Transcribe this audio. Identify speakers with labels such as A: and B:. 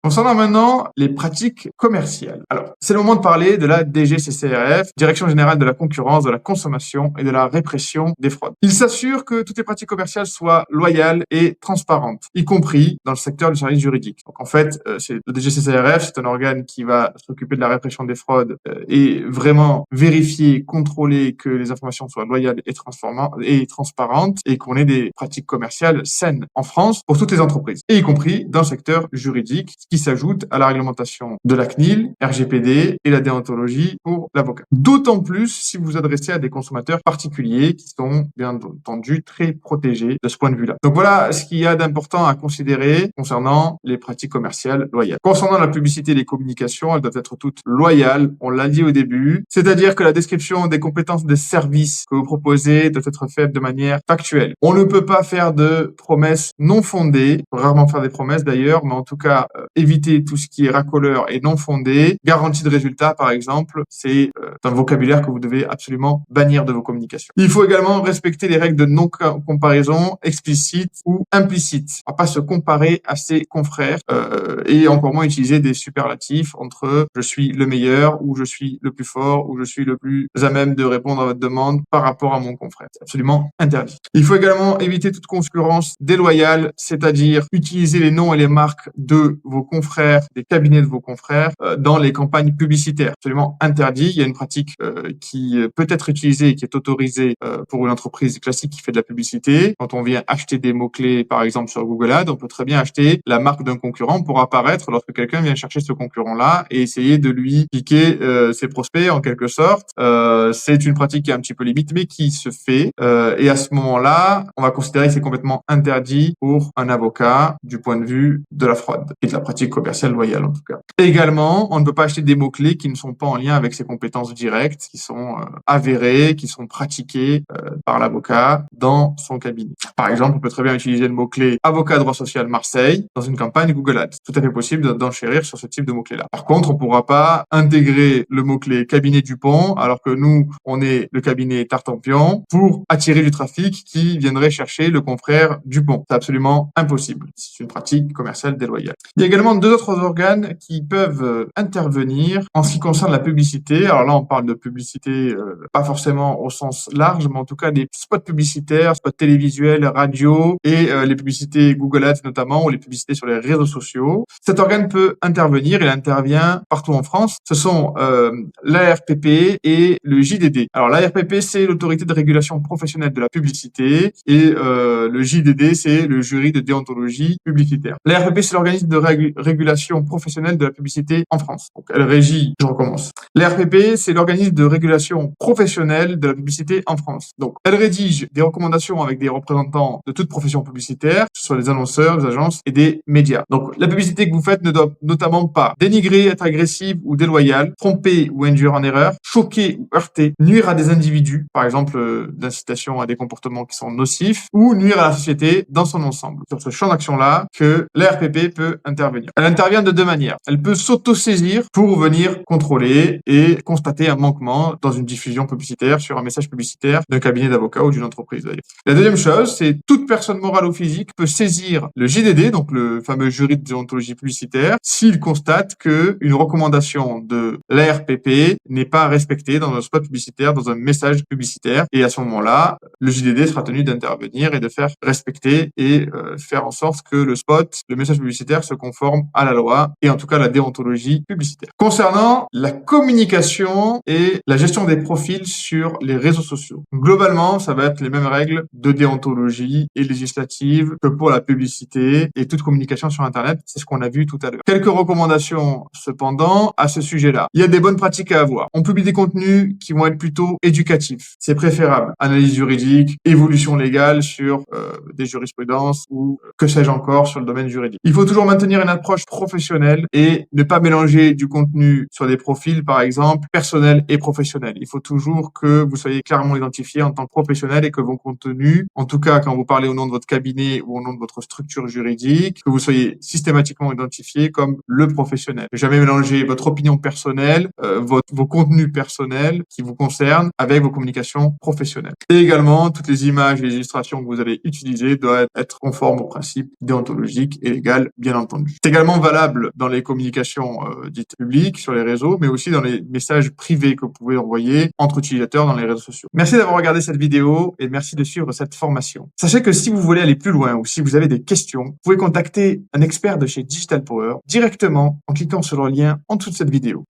A: Concernant maintenant les pratiques commerciales. Alors, c'est le moment de parler de la DGCCRF, Direction générale de la concurrence, de la consommation et de la répression des fraudes. Il s'assure que toutes les pratiques commerciales soient loyales et transparentes, y compris dans le secteur du service juridique. Donc en fait, le DGCCRF, c'est un organe qui va s'occuper de la répression des fraudes et vraiment vérifier, contrôler que les informations soient loyales et transparentes et qu'on ait des pratiques commerciales saines en France pour toutes les entreprises, et y compris dans le secteur juridique, qui s'ajoute à la réglementation de la CNIL, RGPD et la déontologie pour l'avocat. D'autant plus si vous vous adressez à des consommateurs particuliers qui sont bien entendu très protégés de ce point de vue-là. Donc voilà ce qu'il y a d'important à considérer concernant les pratiques commerciales loyales. Concernant la publicité et les communications, elles doivent être toutes loyales, on l'a dit au début, c'est-à-dire que la description des compétences des services que vous proposez doit être faite de manière factuelle. On ne peut pas faire de promesses non fondées, rarement faire des promesses d'ailleurs, mais en tout cas éviter tout ce qui est racoleur et non fondé. Garantie de résultat, par exemple, c'est un vocabulaire que vous devez absolument bannir de vos communications. Il faut également respecter les règles de non-comparaison explicites ou implicites. On va pas se comparer à ses confrères et encore moins utiliser des superlatifs entre je suis le meilleur ou je suis le plus fort ou je suis le plus à même de répondre à votre demande par rapport à mon confrère. C'est absolument interdit. Il faut également éviter toute concurrence déloyale, c'est-à-dire utiliser les noms et les marques de vos confrères, des cabinets de vos confrères, dans les campagnes publicitaires. Absolument interdit. Il y a une pratique qui peut être utilisée et qui est autorisée pour une entreprise classique qui fait de la publicité. Quand on vient acheter des mots-clés, par exemple sur Google Ads, on peut très bien acheter la marque d'un concurrent pour apparaître lorsque quelqu'un vient chercher ce concurrent-là et essayer de lui piquer ses prospects en quelque sorte. C'est une pratique qui est un petit peu limite, mais qui se fait. Et à ce moment-là, on va considérer que c'est complètement interdit pour un avocat du point de vue de la fraude et de la pratique commerciale loyale en tout cas. Également, on ne peut pas acheter des mots-clés qui ne sont pas en lien avec ses compétences directes, qui sont avérées, qui sont pratiquées par l'avocat dans son cabinet. Par exemple, on peut très bien utiliser le mot-clé avocat droit social Marseille dans une campagne Google Ads. Tout à fait possible d'enchérir sur ce type de mots-clés-là. Par contre, on ne pourra pas intégrer le mot-clé cabinet Dupont alors que nous, on est le cabinet Tartampion pour attirer du trafic qui viendrait chercher le confrère Dupont. C'est absolument impossible. C'est une pratique commerciale déloyale. Il y a également deux autres organes qui peuvent intervenir en ce qui concerne la publicité. Alors là, on parle de publicité pas forcément au sens large, mais en tout cas des spots publicitaires, spots télévisuels, radio et les publicités Google Ads notamment, ou les publicités sur les réseaux sociaux. Cet organe peut intervenir, il intervient partout en France. Ce sont l'ARPP et le JDD. Alors l'ARPP, c'est l'autorité de régulation professionnelle de la publicité et le JDD, c'est le jury de déontologie publicitaire. L'ARPP, c'est l'organisme de régulation professionnelle de la publicité en France. Donc elle régit, je recommence. L'ARPP, c'est l'organisme de régulation professionnelle de la publicité en France. Donc elle rédige des recommandations avec des représentants de toute profession publicitaire, que ce soit des annonceurs, des agences et des médias. Donc la publicité que vous faites ne doit notamment pas dénigrer, être agressive ou déloyale, tromper ou induire en erreur, choquer ou heurter, nuire à des individus, par exemple d'incitation à des comportements qui sont nocifs, ou nuire à la société dans son ensemble. Sur ce champ d'action-là que l'ARPP peut intervenir. Elle intervient de deux manières. Elle peut s'auto-saisir pour venir contrôler et constater un manquement dans une diffusion publicitaire sur un message publicitaire d'un cabinet d'avocats ou d'une entreprise d'ailleurs. La deuxième chose, c'est toute personne morale ou physique peut saisir le JDD, donc le fameux jury de déontologie publicitaire, s'il constate que une recommandation de l'ARPP n'est pas respectée dans un spot publicitaire, dans un message publicitaire. Et à ce moment-là, le JDD sera tenu d'intervenir et de faire respecter et faire en sorte que le spot, le message publicitaire se conforme à la loi et en tout cas à la déontologie publicitaire. Concernant la communication et la gestion des profils sur les réseaux sociaux. Globalement, ça va être les mêmes règles de déontologie et législative que pour la publicité et toute communication sur Internet. C'est ce qu'on a vu tout à l'heure. Quelques recommandations cependant à ce sujet-là. Il y a des bonnes pratiques à avoir. On publie des contenus qui vont être plutôt éducatifs. C'est préférable. Analyse juridique, évolution légale sur des jurisprudences ou que sais-je encore sur le domaine juridique. Il faut toujours maintenir une approche professionnelle et ne pas mélanger du contenu sur des profils, par exemple, personnels et professionnels. Il faut toujours que vous soyez clairement identifié en tant que professionnel et que vos contenus, en tout cas quand vous parlez au nom de votre cabinet ou au nom de votre structure juridique, que vous soyez systématiquement identifié comme le professionnel. Ne jamais mélanger votre opinion personnelle, vos contenus personnels qui vous concernent avec vos communications professionnelles. Et également, toutes les images et les illustrations que vous allez utiliser doivent être conformes aux principes déontologiques et légaux, bien entendu. C'est également valable dans les communications dites publiques sur les réseaux, mais aussi dans les messages privés que vous pouvez envoyer entre utilisateurs dans les réseaux sociaux. Merci d'avoir regardé cette vidéo et merci de suivre cette formation. Sachez que si vous voulez aller plus loin ou si vous avez des questions, vous pouvez contacter un expert de chez Digital Power directement en cliquant sur le lien en dessous de cette vidéo.